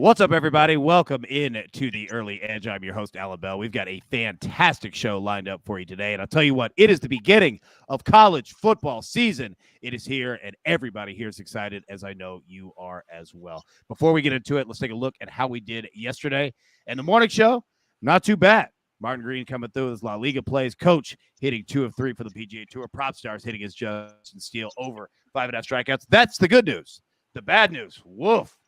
What's up, everybody? Welcome in to the Early Edge. I'm your host, Alan Bell. We've got a fantastic show lined up for you today. And I'll tell you what, it is the beginning of college football season. It is here, and everybody here is excited, as I know you are as well. Before we get into it, let's take a look at how we did yesterday. And the morning show, not too bad. Martin Green coming through with his La Liga plays. Coach hitting 2 of 3 for the PGA Tour. Prop Stars hitting his Justin Steele over 5.5 strikeouts. That's the good news. The bad news, woof.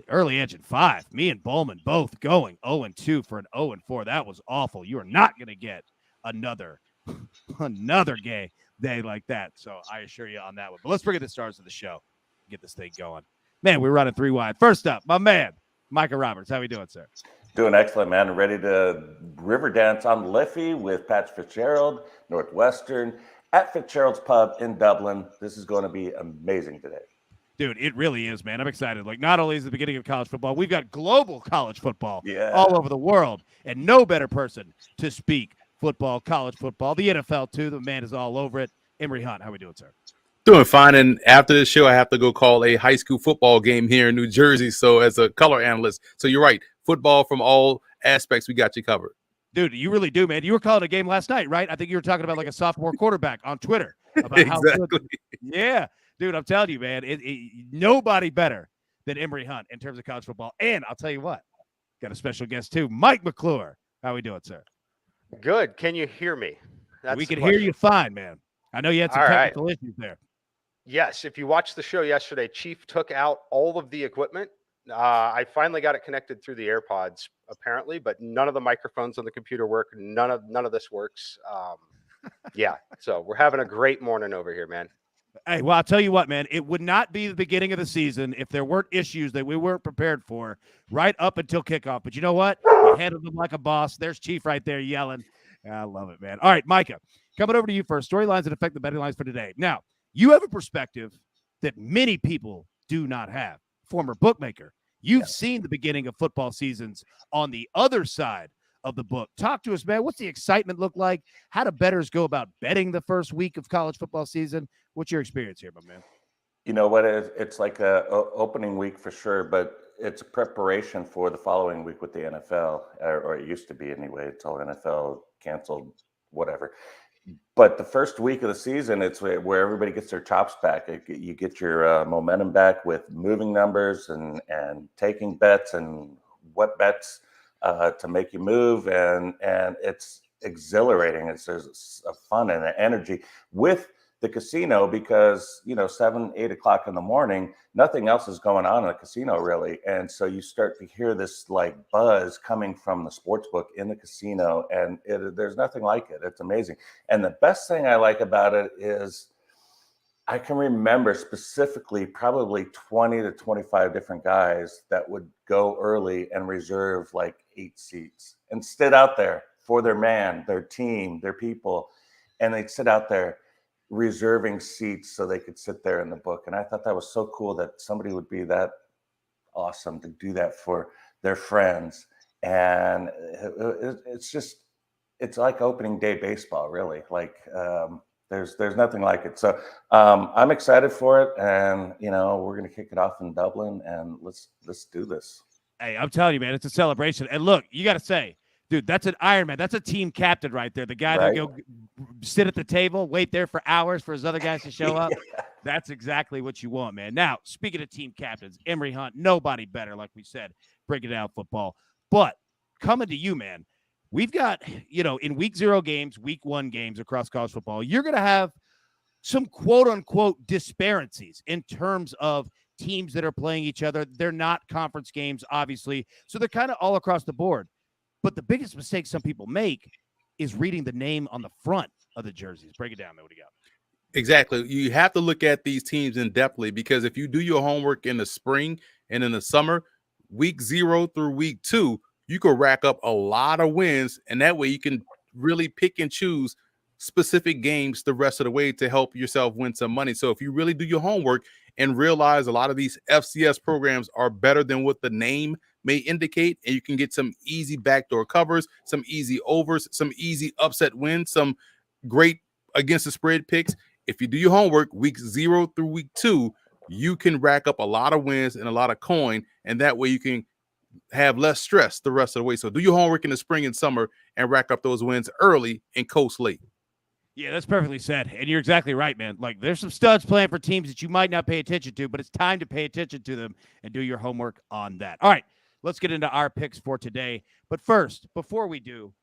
Early Edge at 5. Me and Bowman both going 0-2 for an 0-4. That was awful. You are not going to get another day like that. So I assure you on that one. But let's bring in the stars of the show. Get this thing going. Man, we're running 3 wide. First up, my man, Micah Roberts. How we doing, sir? Doing excellent, man. Ready to river dance on Liffey with Pat Fitzgerald, Northwestern, at Fitzgerald's Pub in Dublin. This is going to be amazing today. Dude, it really is, man. I'm excited. Like, not only is the beginning of college football, we've got global college football all over the world, and no better person to speak football, college football, the NFL, too. The man is all over it. Emory Hunt, how we doing, sir? Doing fine, and after this show, I have to go call a high school football game here in New Jersey, so as a color analyst. So you're right. Football from all aspects, we got you covered. Dude, you really do, man. You were calling a game last night, right? I think you were talking about like a sophomore quarterback on Twitter. About exactly. How good. Yeah. Dude, I'm telling you, man, nobody better than Emory Hunt in terms of college football. And I'll tell you what, got a special guest too, Mike McClure. How we doing, sir? Good. Can you hear me? We can hear you fine, man. I know you had some technical issues there. Yes. If you watched the show yesterday, Chief took out all of the equipment. I finally got it connected through the AirPods, apparently, but none of the microphones on the computer work. None of this works. Yeah. So we're having a great morning over here, man. Hey, well, I'll tell you what, man, it would not be the beginning of the season if there weren't issues that we weren't prepared for right up until kickoff. But you know what? You handled them like a boss. There's Chief right there yelling. I love it, man. All right, Micah, coming over to you first. Storylines that affect the betting lines for today. Now, you have a perspective that many people do not have. Former bookmaker. You've seen the beginning of football seasons on the other side of the book. Talk to us, man. What's the excitement look like? How do bettors go about betting the first week of college football season? What's your experience here, my man? You know what? It's like a opening week for sure, but it's a preparation for the following week with the NFL, or it used to be anyway. It's all NFL canceled, whatever. But the first week of the season, it's where everybody gets their chops back. You get your momentum back with moving numbers and taking bets and what bets to make you move, and it's exhilarating. There's a fun and an energy with the casino because 7, 8 o'clock in the morning, nothing else is going on in the casino really, and so you start to hear this like buzz coming from the sports book in the casino, and there's nothing like it. It's amazing, and the best thing I like about it is I can remember specifically probably 20 to 25 different guys that would go early and reserve like 8 seats and sit out there for their man, their team, their people. And they'd sit out there reserving seats so they could sit there in the book. And I thought that was so cool that somebody would be that awesome to do that for their friends. And it's like opening day baseball, really. Like, there's nothing like it. So I'm excited for it, and we're gonna kick it off in Dublin, and let's do this. Hey, I'm telling you, man, it's a celebration. And look, you got to say, dude, that's an Ironman. That's a team captain right there. The guy that go sit at the table, wait there for hours for his other guys to show up. Yeah. That's exactly what you want, man. Now, speaking of team captains, Emory Hunt, nobody better, like we said, breaking down football. But coming to you, man. We've got, in week 0 games, week 1 games across college football, you're going to have some quote unquote disparities in terms of teams that are playing each other. They're not conference games, obviously. So they're kind of all across the board. But the biggest mistake some people make is reading the name on the front of the jerseys. Break it down, man. What do you got? Exactly. You have to look at these teams in depthly, because if you do your homework in the spring and in the summer, week 0 through week 2, you can rack up a lot of wins, and that way you can really pick and choose specific games the rest of the way to help yourself win some money. So if you really do your homework and realize a lot of these FCS programs are better than what the name may indicate, and you can get some easy backdoor covers, some easy overs, some easy upset wins, some great against the spread picks. If you do your homework, week 0 through week 2, you can rack up a lot of wins and a lot of coin, and that way you can have less stress the rest of the way. So do your homework in the spring and summer and rack up those wins early and coast late. Yeah, that's perfectly said. And you're exactly right, man. Like, there's some studs playing for teams that you might not pay attention to, but it's time to pay attention to them and do your homework on that. All right, let's get into our picks for today. But first, before we do,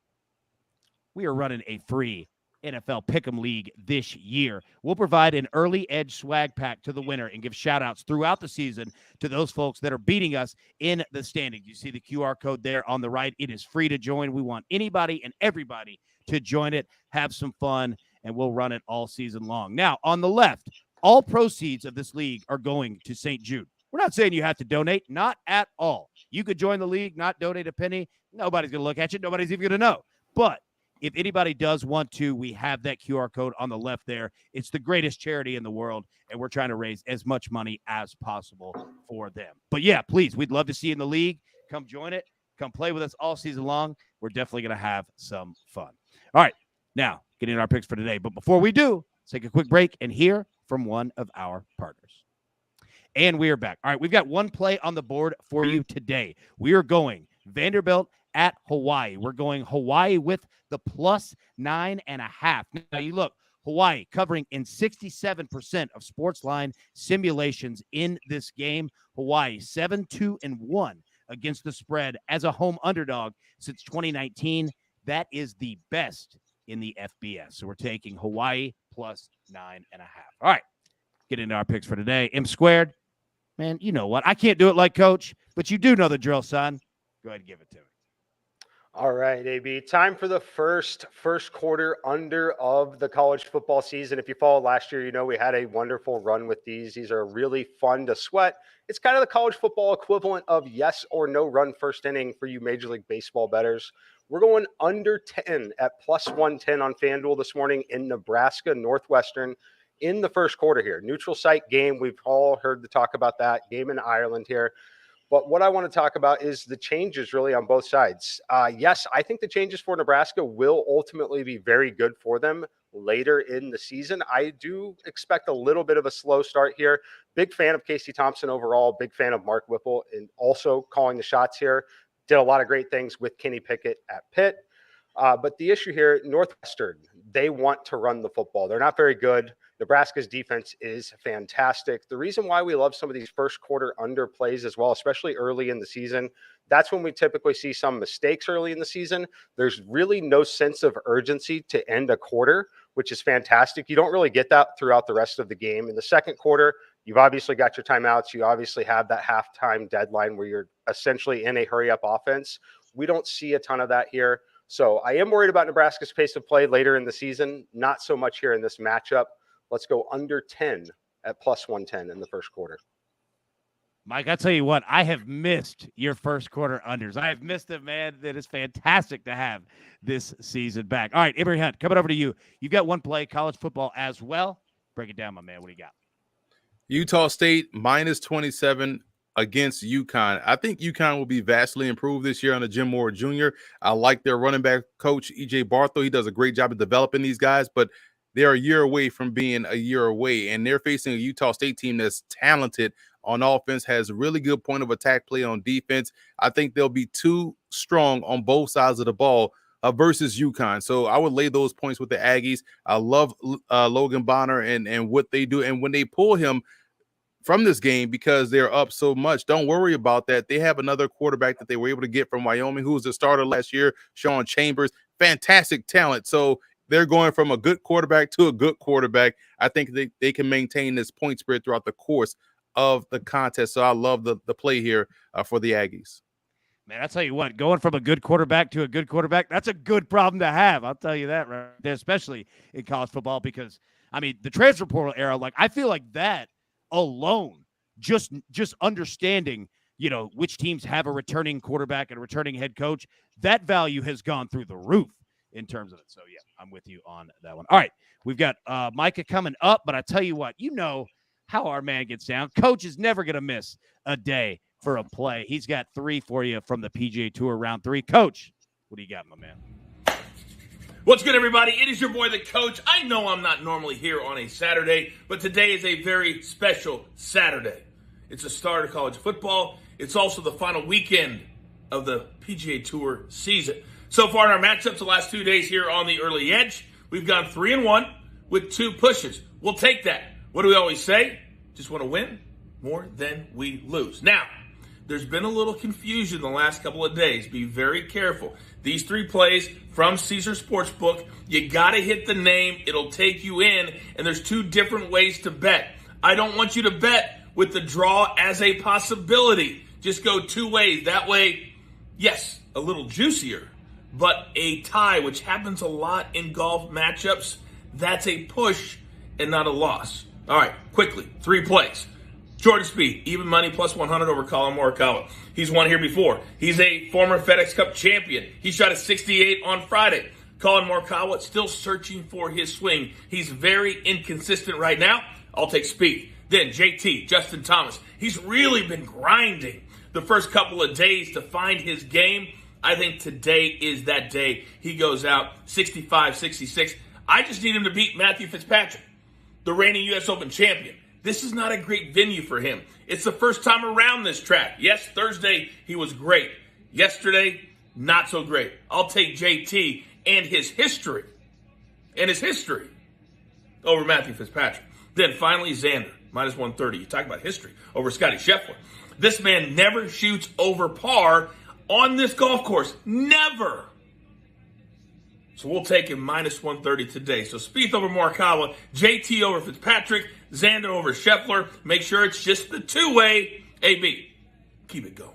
we are running a free NFL Pick'em League this year. We'll provide an early edge swag pack to the winner and give shout-outs throughout the season to those folks that are beating us in the standings. You see the QR code there on the right. It is free to join. We want anybody and everybody to join it, have some fun, and we'll run it all season long. Now, on the left, all proceeds of this league are going to St. Jude. We're not saying you have to donate, not at all. You could join the league, not donate a penny. Nobody's going to look at you. Nobody's even going to know. But if anybody does want to, we have that QR code on the left there. It's the greatest charity in the world, and we're trying to raise as much money as possible for them. But, yeah, please, we'd love to see you in the league. Come join it. Come play with us all season long. We're definitely going to have some fun. All right, now getting into our picks for today. But before we do, let's take a quick break and hear from one of our partners. And we are back. All right, we've got one play on the board for you today. We are going Vanderbilt at Hawaii. We're going Hawaii with the +9.5. Now, you look, Hawaii covering in 67% of SportsLine simulations in this game. Hawaii 7-2-1 against the spread as a home underdog since 2019. That is the best in the FBS. So we're taking Hawaii +9.5. All right, get into our picks for today. M squared, man, you know what? I can't do it like Coach, but you do know the drill, son. Go ahead and give it to me. All right, AB, time for the first quarter under of the college football season. If you followed last year, you know we had a wonderful run with these. These are really fun to sweat. It's kind of the college football equivalent of yes or no run first inning for you Major League Baseball bettors. We're going under 10 at +110 on FanDuel this morning in Nebraska Northwestern in the first quarter here. Neutral site game. We've all heard the talk about that game in Ireland here. But what I want to talk about is the changes really on both sides. Yes, I think the changes for Nebraska will ultimately be very good for them later in the season. I do expect a little bit of a slow start here. Big fan of Casey Thompson overall, big fan of Mark Whipple, and also calling the shots here. Did a lot of great things with Kenny Pickett at Pitt. But the issue here, Northwestern, they want to run the football. They're not very good. Nebraska's defense is fantastic. The reason why we love some of these first quarter under plays as well, especially early in the season, that's when we typically see some mistakes early in the season. There's really no sense of urgency to end a quarter, which is fantastic. You don't really get that throughout the rest of the game. In the second quarter, you've obviously got your timeouts. You obviously have that halftime deadline where you're essentially in a hurry-up offense. We don't see a ton of that here. So I am worried about Nebraska's pace of play later in the season, not so much here in this matchup. Let's go under 10 at +110 in the first quarter. Mike, I tell you what, I have missed your first quarter unders. I have missed them, man. That is fantastic to have this season back. All right, Avery Hunt, coming over to you. You've got one play, college football as well. Break it down, my man. What do you got? Utah State -27 against UConn. I think UConn will be vastly improved this year under Jim Moore Jr. I like their running back coach, E.J. Barthow. He does a great job of developing these guys, but they're a year away from being a year away, and they're facing a Utah State team that's talented on offense, has really good point of attack play on defense. I think they'll be too strong on both sides of the ball versus UConn. So I would lay those points with the Aggies. I love Logan Bonner and what they do. And when they pull him from this game because they're up so much, don't worry about that. They have another quarterback that they were able to get from Wyoming, who was the starter last year, Sean Chambers. Fantastic talent. So they're going from a good quarterback to a good quarterback. I think they can maintain this point spread throughout the course of the contest. So I love the play here for the Aggies. Man, I'll tell you what, going from a good quarterback to a good quarterback, that's a good problem to have. I'll tell you that right there, especially in college football, because, I mean, the transfer portal era, like, I feel like that alone, just understanding, you know, which teams have a returning quarterback and a returning head coach, that value has gone through the roof in terms of it. So, yeah, I'm with you on that one. All right, we've got Micah coming up, but I tell you what, you know how our man gets down. Coach is never going to miss a day for a play. He's got 3 for you from the PGA Tour round 3. Coach, what do you got, my man? What's good, everybody? It is your boy, the Coach. I know I'm not normally here on a Saturday, but today is a very special Saturday. It's the start of college football. It's also the final weekend of the PGA Tour season. So far in our matchups the last 2 days here on the early edge, we've gone 3-1 with 2 pushes. We'll take that. What do we always say? Just want to win more than we lose. Now, there's been a little confusion the last couple of days. Be very careful. These 3 plays from Caesar Sportsbook, you got to hit the name. It'll take you in, and there's 2 different ways to bet. I don't want you to bet with the draw as a possibility. Just go 2 ways. That way, yes, a little juicier, but a tie, which happens a lot in golf matchups, that's a push and not a loss. All right, quickly, 3 plays. Jordan Spieth, even money plus 100 over Colin Morikawa. He's won here before. He's a former FedEx Cup champion. He shot a 68 on Friday. Colin Morikawa still searching for his swing. He's very inconsistent right now. I'll take Spieth. Then JT, Justin Thomas. He's really been grinding the first couple of days to find his game. I think today is that day. He goes out 65, 66. I just need him to beat Matthew Fitzpatrick, the reigning U.S. Open champion. This is not a great venue for him. It's the first time around this track. Yes, Thursday he was great. Yesterday, not so great. I'll take JT and his history over Matthew Fitzpatrick. Then finally, Xander, minus 130. You talk about history over Scotty Scheffler. This man never shoots over par on this golf course. Never. So we'll take him minus 130 today. So Spieth over Morikawa, JT over Fitzpatrick, Xander over Scheffler. Make sure it's just the 2-way. AB, keep it going.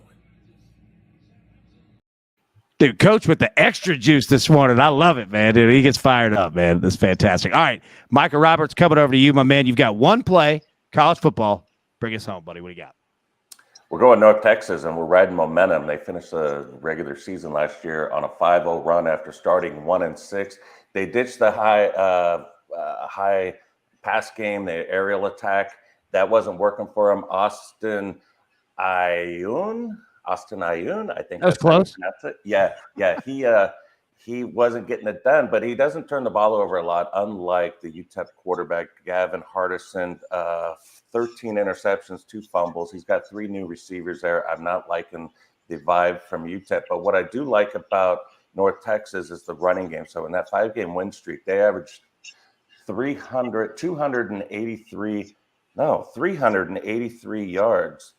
Dude, Coach with the extra juice this morning. I love it, man. Dude, he gets fired up, man. That's fantastic. All right, Micah Roberts, coming over to you, my man. You've got 1 play, college football. Bring us home, buddy. What do you got? We're going North Texas, and we're riding momentum. They finished the regular season last year on a 5-0 run after starting 1-6. They ditched the high pass game, the aerial attack. That wasn't working for them. Austin Ayun, I think that was close. That's it. Yeah. He wasn't getting it done, but he doesn't turn the ball over a lot, unlike the UTEP quarterback, Gavin Hardison. 13 interceptions, 2 fumbles. He's got 3 new receivers there. I'm not liking the vibe from UTEP, but what I do like about North Texas is the running game. So in that 5-game win streak, they averaged 383 yards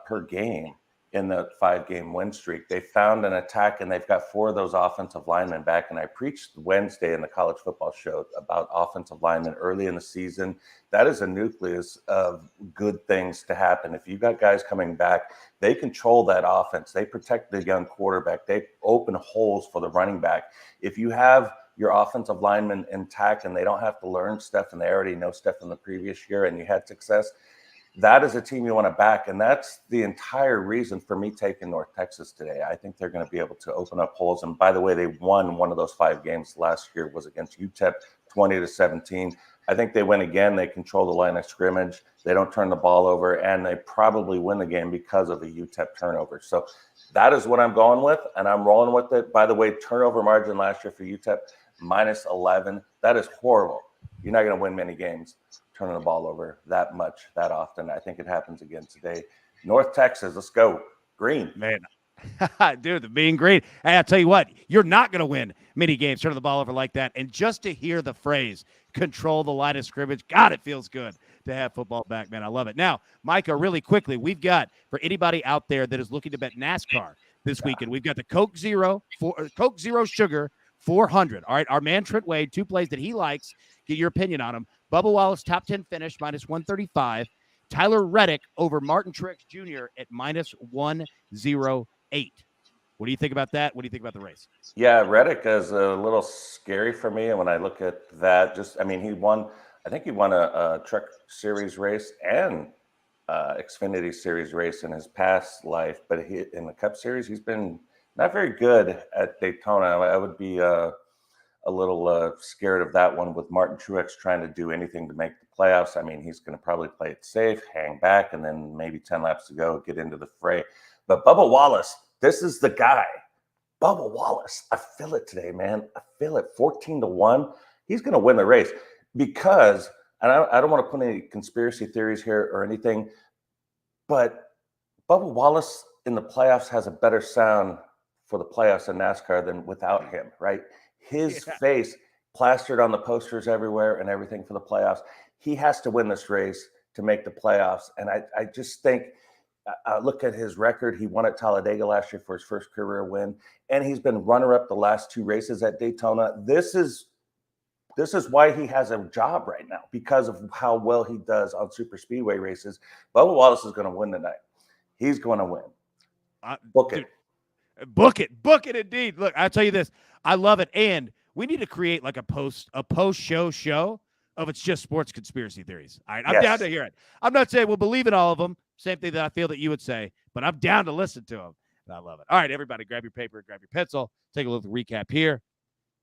per game in the 5-game win streak. They found an attack, and they've got 4 of those offensive linemen back. And I preached Wednesday in the college football show about offensive linemen early in the season. That is a nucleus of good things to happen. If you've got guys coming back, they control that offense. They protect the young quarterback. They open holes for the running back. If you have your offensive linemen intact and they don't have to learn stuff and they already know stuff from the previous year and you had success, that is a team you want to back. And that's the entire reason for me taking North Texas today. I think they're going to be able to open up holes. And by the way, they won one of those 5 games last year, was against UTEP, 20-17. I think they win again. They control the line of scrimmage. They don't turn the ball over, and they probably win the game because of a UTEP turnover. So that is what I'm going with, and I'm rolling with it. By the way, turnover margin last year for UTEP, minus 11. That is horrible. You're not going to win many games turning the ball over that much, that often. I think it happens again today. North Texas, let's go. Green. Man, dude, the being green. Hey, I'll tell you what, you're not going to win many games turning the ball over like that. And just to hear the phrase, control the line of scrimmage, God, it feels good to have football back, man. I love it. Now, Micah, really quickly, we've got, for anybody out there that is looking to bet NASCAR this weekend, we've got the Coke Zero Sugar 400. All right, our man Trent Wade, 2 plays that he likes. Get your opinion on them. Bubba Wallace, top 10 finish, minus 135. Tyler Reddick over Martin Truex Jr. at minus 108. What do you think about that? What do you think about the race? Yeah, Reddick is a little scary for me. And when I look at that, I think he won a Truck Series race and Xfinity Series race in his past life. But in the Cup Series, he's been not very good at Daytona. I would be a little scared of that one with Martin Truex trying to do anything to make the playoffs. I mean, he's going to probably play it safe, hang back, and then maybe 10 laps to go, get into the fray. But Bubba Wallace, this is the guy. Bubba Wallace, I feel it today, man. I feel it. 14-1. He's going to win the race because, and I don't want to put any conspiracy theories here or anything, but Bubba Wallace in the playoffs has a better sound for the playoffs in NASCAR than without him, right? His face plastered on the posters everywhere and everything for the playoffs. He has to win this race to make the playoffs. And I just think, look at his record. He won at Talladega last year for his first career win, and he's been runner-up the last 2 races at Daytona. This is why he has a job right now, because of how well he does on super speedway races. Bubba Wallace is going to win tonight. He's going to win. Book it. Book it indeed. Look, I'll tell you this. I love it. And we need to create like a post-show of it's just sports conspiracy theories. All right. I'm down to hear it. I'm not saying we'll believe in all of them. Same thing that I feel that you would say, but I'm down to listen to them. And I love it. All right, everybody, grab your paper, grab your pencil. Take a look at the recap here.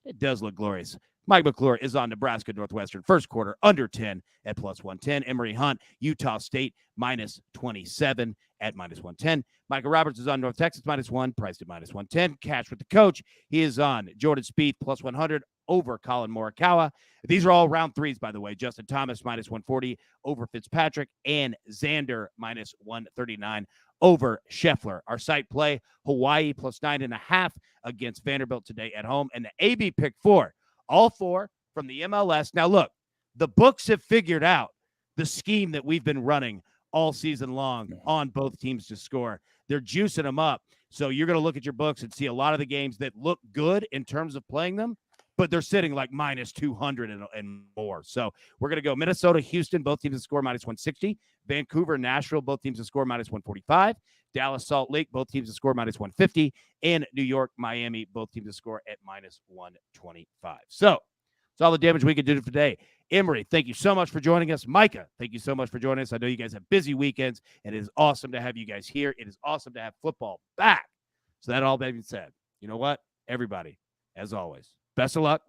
It does look glorious. Mike McClure is on Nebraska Northwestern first quarter under 10 at +110. Emory Hunt, Utah State -27 at -110. Michael Roberts is on North Texas -1, priced at -110. Cash with the coach. He is on Jordan Spieth +100 over Colin Morikawa. These are all round 3s, by the way. Justin Thomas -140 over Fitzpatrick, and Xander -139 over Scheffler. Our site play, Hawaii +9.5 against Vanderbilt today at home. And the AB pick 4, all 4 from the MLS. Now, look, the books have figured out the scheme that we've been running all season long on both teams to score. They're juicing them up. So you're going to look at your books and see a lot of the games that look good in terms of playing them, but they're sitting like -200 and more. So we're going to go Minnesota, Houston, both teams to score -160. Vancouver, Nashville, both teams to score -145. Dallas, Salt Lake, both teams to score -150. And New York, Miami, both teams to score at -125. So it's all the damage we can do today. Emory, thank you so much for joining us. Micah, thank you so much for joining us. I know you guys have busy weekends, and it is awesome to have you guys here. It is awesome to have football back. So that all being said, you know what? Everybody, as always, best of luck.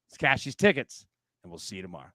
Let's cash these tickets, and we'll see you tomorrow.